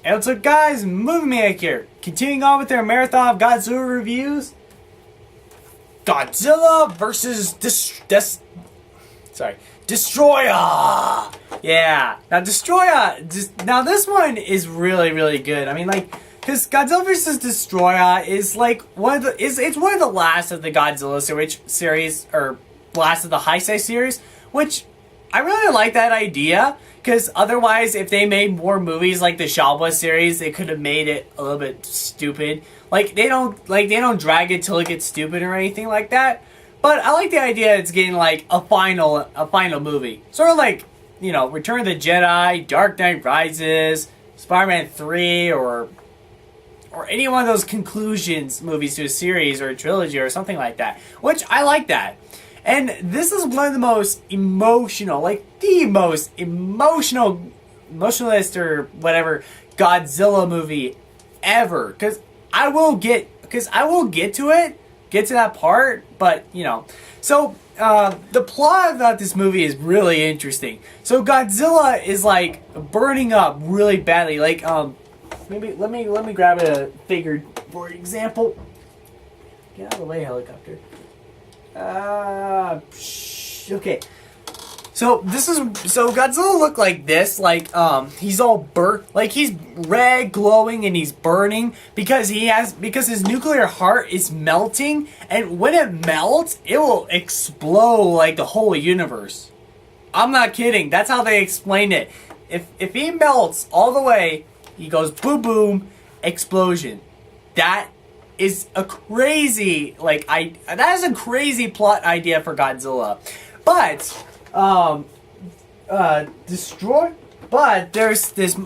Hey, what's up guys, Movie Maniac here. Continuing on with our marathon of Godzilla reviews. Godzilla versus Destroyah! Yeah, now Destroyah, now this one is really good. I mean, like, because Godzilla vs. Destroyah is like it's one of the last of the Godzilla series, or last of the Hisei series, which I really like that idea. Because otherwise, if they made more movies like the Shalwa series, they could have made it a little bit stupid. Like they don't drag it till it gets stupid or anything like that. But I like the idea it's getting like a final movie, sort of like, you know, Return of the Jedi, Dark Knight Rises, Spider-Man 3, or any one of those conclusions movies to a series or a trilogy or something like that. Which I like that. And this is one of the most emotional, like the most emotionalist or whatever Godzilla movie ever. Because I will get to that part, but you know. So the plot about this movie is really interesting. So Godzilla is like burning up really badly. Like maybe let me grab a figure for example. Get out of the way, helicopter. Okay. So Godzilla looked like this, like he's all burnt, like he's red, glowing, and he's burning because his nuclear heart is melting, and when it melts, it will explode like the whole universe. I'm not kidding. That's how they explain it. If he melts all the way, he goes boom boom, explosion. That is a crazy that is a crazy plot idea for Godzilla, but there's this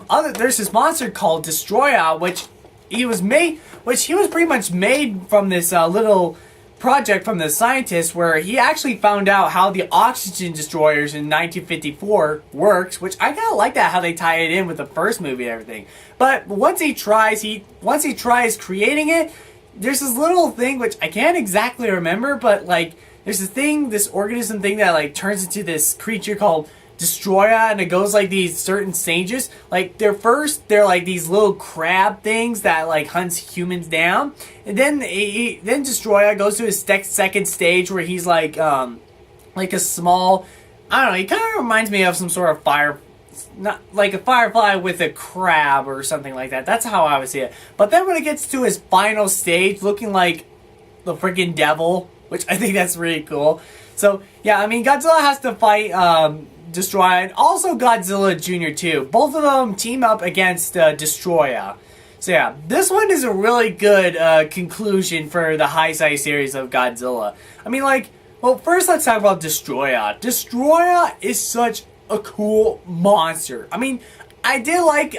monster called Destroyah, which he was pretty much made from this little project from the scientist, where he actually found out how the oxygen destroyers in 1954 works, which I kind of like that, how they tie it in with the first movie and everything. But once he tries creating it, there's this little thing which I can't exactly remember, but like there's this organism thing that like turns into this creature called Destroyah, and it goes like these certain stages. Like they're like these little crab things that like hunts humans down, and then Destroyah goes to his second stage where he's like a small, I don't know, he kind of reminds me of some sort of not like a firefly with a crab or something like that. That's how I would see it. But then when it gets to his final stage, looking like the freaking devil, which I think that's really cool. So yeah, I mean, Godzilla has to fight Destroyah, and also Godzilla Jr. too. Both of them team up against Destroyah. So yeah, this one is a really good conclusion for the Hisei series of Godzilla. I mean, like, well, first let's talk about Destroyah. Destroyah is such a cool monster. I mean, I did like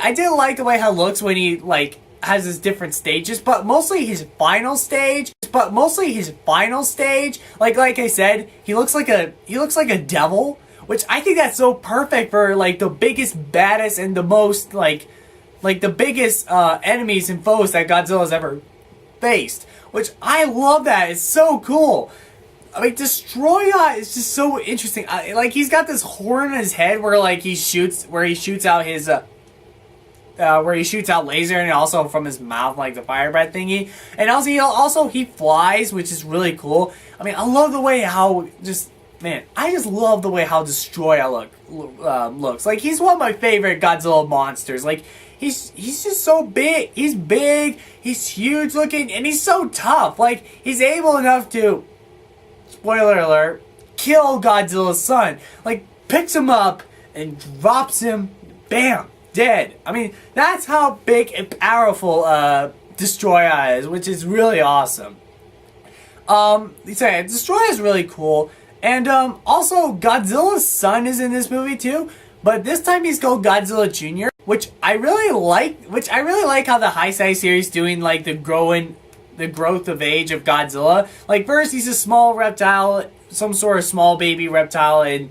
the way how it looks when he like has his different stages, but mostly his final stage. Like I said, he looks like a devil, which I think that's so perfect for like the biggest, baddest, and the most like the biggest enemies and foes that Godzilla's ever faced. Which I love that. It's so cool. I mean, Destroyah is just so interesting. Like he's got this horn in his head where like he shoots out his laser, and also from his mouth, like the fire breath thingy. And also he flies, which is really cool. I mean, I love the way how I just love the way how Destroyah looks. Like he's one of my favorite Godzilla monsters. Like he's just so big. He's big. He's huge looking, and he's so tough. Like he's able enough to, spoiler alert, kill Godzilla's son. Like, picks him up and drops him, bam, dead. I mean, that's how big and powerful Destroyah is, which is really awesome. Destroyah is really cool. And also, Godzilla's son is in this movie too, but this time he's called Godzilla Jr., which I really like how the Hisei series doing like the growth of age of Godzilla. Like first he's a small reptile, some sort of small baby reptile in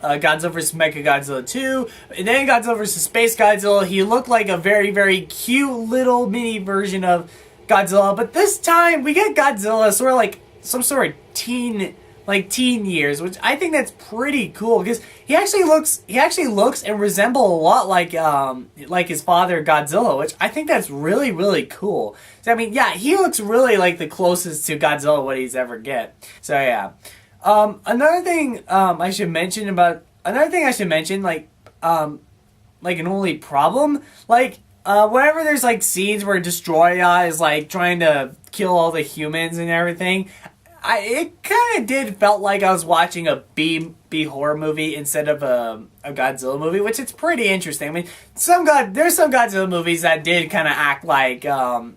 Godzilla vs. Mechagodzilla 2. And then Godzilla vs. Space Godzilla, he looked like a very, very cute little mini version of Godzilla. But this time we get Godzilla sort of like some sort of teen like teen years, which I think that's pretty cool because he actually looks and resembles a lot like his father Godzilla, which I think that's really really cool. So, I mean, yeah, he looks really like the closest to Godzilla what he's ever get. So yeah, another thing I should mention, like an only problem, like whenever there's like scenes where Destroyah is like trying to kill all the humans and everything, it kind of did felt like I was watching a B horror movie instead of a Godzilla movie, which it's pretty interesting. I mean, there's some Godzilla movies that did kind of act like a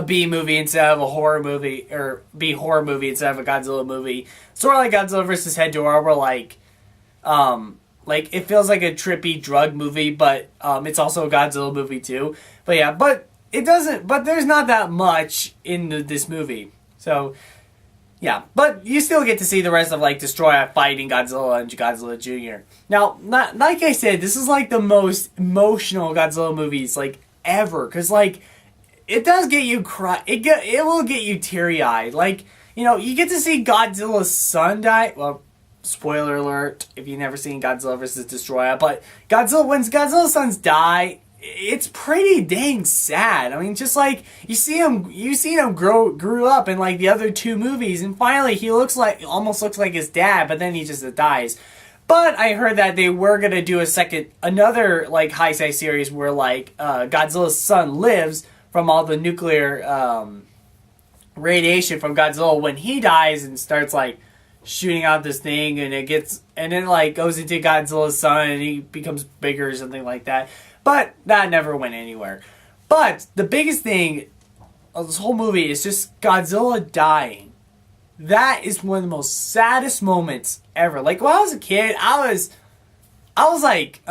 B movie instead of a horror movie, or B horror movie instead of a Godzilla movie. Sort of like Godzilla vs. Hedorah, where like it feels like a trippy drug movie, but it's also a Godzilla movie too. But yeah, but it doesn't. But there's not that much in this movie. So, yeah, but you still get to see the rest of, like, Destroyah fighting Godzilla and Godzilla Jr. Now, like I said, this is, like, the most emotional Godzilla movies, like, ever. Because, like, it does get you it will get you teary-eyed. Like, you know, you get to see Godzilla's son die. Well, spoiler alert if you've never seen Godzilla vs. Destroyah. But when Godzilla's sons die, it's pretty dang sad. I mean, just like you seen him grew up in like the other two movies, and finally he almost looks like his dad, but then he just dies. But I heard that they were gonna do another like Hisei series where like Godzilla's son lives from all the nuclear radiation from Godzilla when he dies and starts like shooting out this thing, and it like goes into Godzilla's son and he becomes bigger or something like that. But that never went anywhere. But the biggest thing of this whole movie is just Godzilla dying. That is one of the most saddest moments ever. Like, when I was a kid, I was like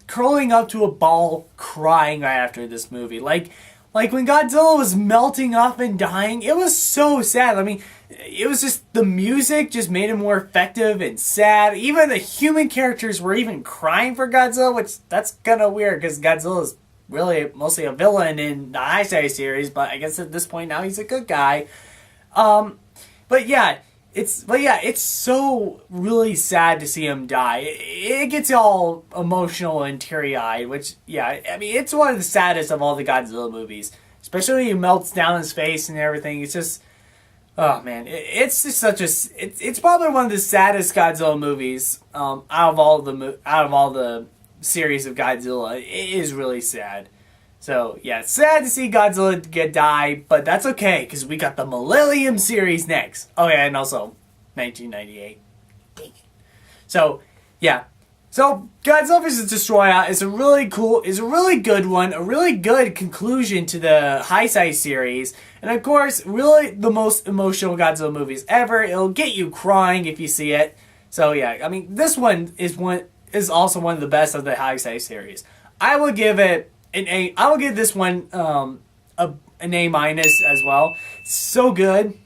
curling up to a ball crying right after this movie. Like when Godzilla was melting off and dying, it was so sad. I mean, it was just the music just made it more effective and sad. Even the human characters were even crying for Godzilla, which that's kind of weird because Godzilla is really mostly a villain in the Hisei series, but I guess at this point now he's a good guy. But yeah, it's so really sad to see him die. It gets all emotional and teary-eyed, which, yeah, I mean, it's one of the saddest of all the Godzilla movies. Especially when he melts down his face and everything. It's just, oh man, it's just it's probably one of the saddest Godzilla movies out of all the series of Godzilla. It is really sad. So, yeah, it's sad to see Godzilla die, but that's okay, because we got the Millennium series next. Oh, yeah, and also 1998. Dang it. So, yeah. So, Godzilla vs. Destroyah is a really good one, a really good conclusion to the Hisei series, and of course, really the most emotional Godzilla movies ever. It'll get you crying if you see it. So, yeah, I mean, this one is also one of the best of the Hisei series. I will give it I will give this one an A- as well. So good.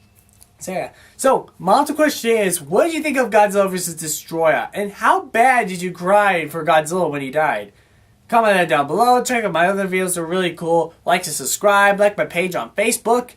So yeah. So my ultimate question is, what did you think of Godzilla vs. Destroyah? And how bad did you cry for Godzilla when he died? Comment that down below. Check out my other videos, they're really cool. Like to subscribe, like my page on Facebook.